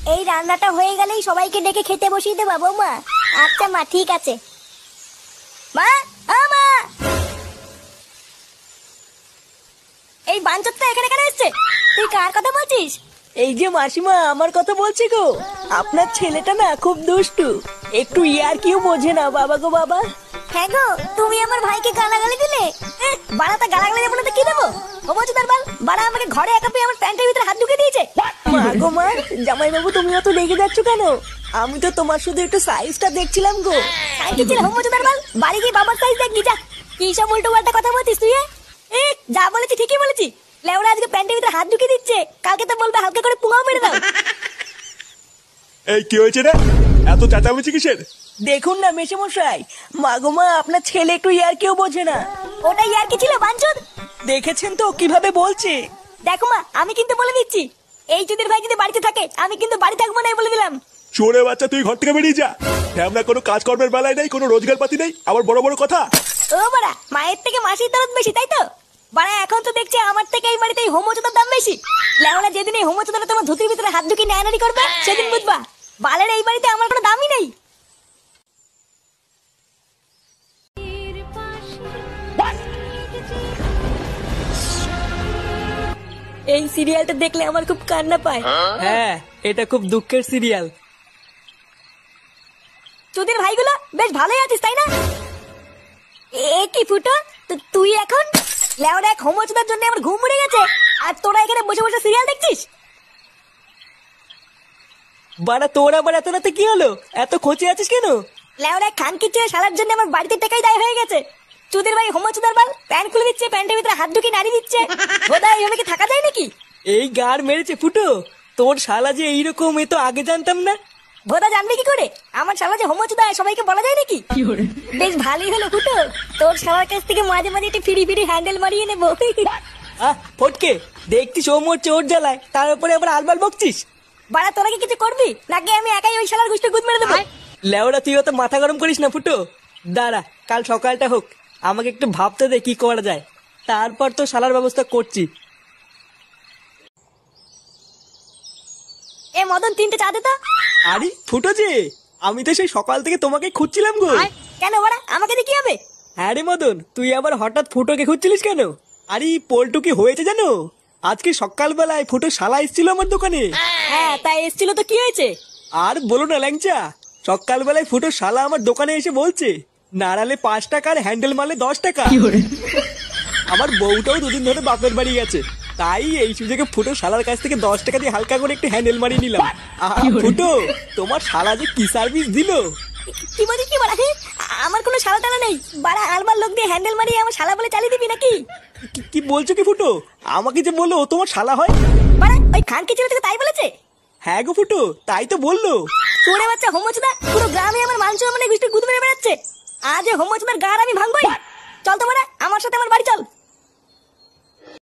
এই রান্নাটা হয়ে গেলেই সবাইকে ডেকে খেতে বসিয়ে দেবো বৌমা। আচ্ছা মা, ঠিক আছে। মা, মা, এই বাঞ্চতটা এখানে কেন এসছে? তুই কার কথা বলছিস? এই যে মাসিমা, আমার কথা বলছি গো। আপনার ছেলেটা না খুব দুষ্টু, একটু ইয়ার কিউ বোঝে না। বাবা গো বাবা। হ্যাঁ গো, তুমি আমার ভাইকে গালাগালি দিলে। বাড়াটা গালাগালি দেবো না তো কি দেবো? ও বলছি তার বাল, বাড়া আমাকে ঘরে একা পেয়ে আমার প্যান্টের ভিতরে হাত ঢুকে দিয়েছে। মা গো মা, জামাই বাবু তুমি অত রেগে যাচ্ছ কেন? আমি তো তোমার শুধু একটু সাইজটা দেখছিলাম গো। কি ছিল হোমো তার বাল? বাড়ি গিয়ে বাবার সাইজ দেখবি যা। কি সব উল্টো পাল্টা কথা বলছিস তুই? যা বলেছি ঠিকই বলেছি। লেওরা আজকে প্যান্টের ভিতরে হাত ঢুকে দিচ্ছে, কালকে তো বলবে হালকা করে পুঙাও মেরে দাও। এই কি হয়েছে রে? এত চেঁচামেচি কিসের? দেখুন না মেশামশাই, মা গো মা, আপনার ছেলে একটু ইয়ার কিউ বোঝে না। ওটাই আর কি ছিল বাঞ্চদ? দেখেছেন তো কিভাবে বলছে। দেখো মা, আমি কিন্তু বলে দিচ্ছি, এই চুদির ভাই যদি বাড়িতে থাকে আমি কিন্তু বাড়ি থাকবো না, বলে দিলাম। চোরে বাচ্চা, তুই ঘর থেকে বেরিয়ে যা। আমরা কোনো কাজকর্মের বেলায় নেই, কোনো রোজগার পাতি নেই, আবার বড় বড় কথা। ও বাড়া, মায়ের থেকে মাসির দরদ বেশি, তাই তো? বাড়া এখন তো দেখছি আমার থেকে এই বাড়িতে হোমোচোদার দাম বেশি। লেওরা যেদিন এই হোমোচোদাটা তোমার ধুতির ভিতরে হাত ঢুকিয়ে নেয়ানারি করবে সেদিন বুঝবা বালের এই বাড়িতে আমার কোনো দামই নেই। এই সিরিয়ালটা দেখলে আমার খুব কান্না পায়। হ্যাঁ, এটা খুব দুঃখের সিরিয়াল। চুদির ভাইগুলো বেশ ভালোই আছিস, তাই না? এ কি ফুটো, তুই এখন লেওরা এক হোমোচোদার জন্য আমার ঘুম উড়ে গেছে, আর তোরা এখানে বসে বসে সিরিয়াল দেখছিস? বাড়া তোর আবার এত রাতে কি হলো? এত খোঁচে আছিস কেন? লেওরা খানকি চেয়ে শালার জন্য আমার বাড়িতে টাকাই দায় হয়ে গেছে। চুদির ভাই হোমোচোদার বাল প্যান্ট খুলে দিচ্ছে, প্যান্টের ভিতরে হাত ঢুকিয়ে নাড়ি দিচ্ছে। খোদা, এইভাবে কি থাকা যায় নাকি? এই গাড় মেরেছে ফুটো, তোর শালা যে এইরকম, এ তো আগে জানতাম না। ভোদা জানবে কি করে আমার শালা যে হোমোচোদা সবাইকে বলা যায় নাকি? বেশ ভালোই হলো ফুটো, তোর শালার কাছ থেকে মাঝে মাঝে একটু ফিরি ফিরি হ্যান্ডেল মারিয়ে নেবো। ফটকে, দেখছিস ও মরছে ওর জ্বালায়, তার উপরে আবার আলবাল বকছিস। বাড়া, তোরা কি কিছু করবি নাকি আমি একাই ওই শালার গুষ্টি গুদ মেরে দেবো? লেওরা তুই অত মাথা গরম করিস না ফুটো। দাঁড়া, কাল সকালটা হোক, আমাকে একটু ভাবতে দে কি করা যায়, তারপর তো শালার ব্যবস্থা করছি। এ মদন, 3টে চা দে তো। আরে ফুটো যে, আমি তো সেই সকাল থেকে তোমাকে খুঁজছিলাম গো। কেন বাড়া, আমাকে দিয়ে কি হবে? হ্যাঁ রে মদন, তুই আবার হঠাৎ ফুটোকে খুঁজছিলিস কেন? আরে পল্টু কি হয়েছে জানো? আজকে সকালবেলায় ফুটো শালা এসেছিল আমার দোকানে। হ্যাঁ, তাই এসেছিল তো কি হয়েছে? আর বলো না ল্যাংচা, সকালবেলায় ফুটো শালা আমার দোকানে এসে বলছে নাড়ালে 5 টাকা আর হ্যান্ডেল মারলে 10 টাকা। আমার বউটাও 2 দিন ধরে বাপের বাড়ি গেছে, তাই এই সুযোগে ফুটো শালার কাছ থেকে 10 টাকা দিয়ে হালকা করে একটু হ্যান্ডেল মারিয়ে নিলাম। ফুটো, তোমার শালা যে কি সার্ভিস দিল! কি বলি কি বাড়া? আমার কোনো শালা টালা নেই বাড়া, আলবার লোক দিয়ে হ্যান্ডেল মারিয়ে আমার শালা বলে চালিয়ে দিবি নাকি? কি বলছো কি ফুটো? আমাকে যে বললো ও তোমার শালা হয়। বাড়া, ওই খানকি ছেলে থেকে তাই বলেছে? হ্যাঁ গো ফুটো, তাই তো বললো। তোরে বাচ্চা হোমোচোদা, পুরো গ্রামে আমার মাংস মানে গুষ্টি গুদ মেরে বেড়াচ্ছে। আজ হোমোচোদার গাড় আমি ভাঙবই। চল তো বাড়া, আমার সাথে আমার বাড়ি চল।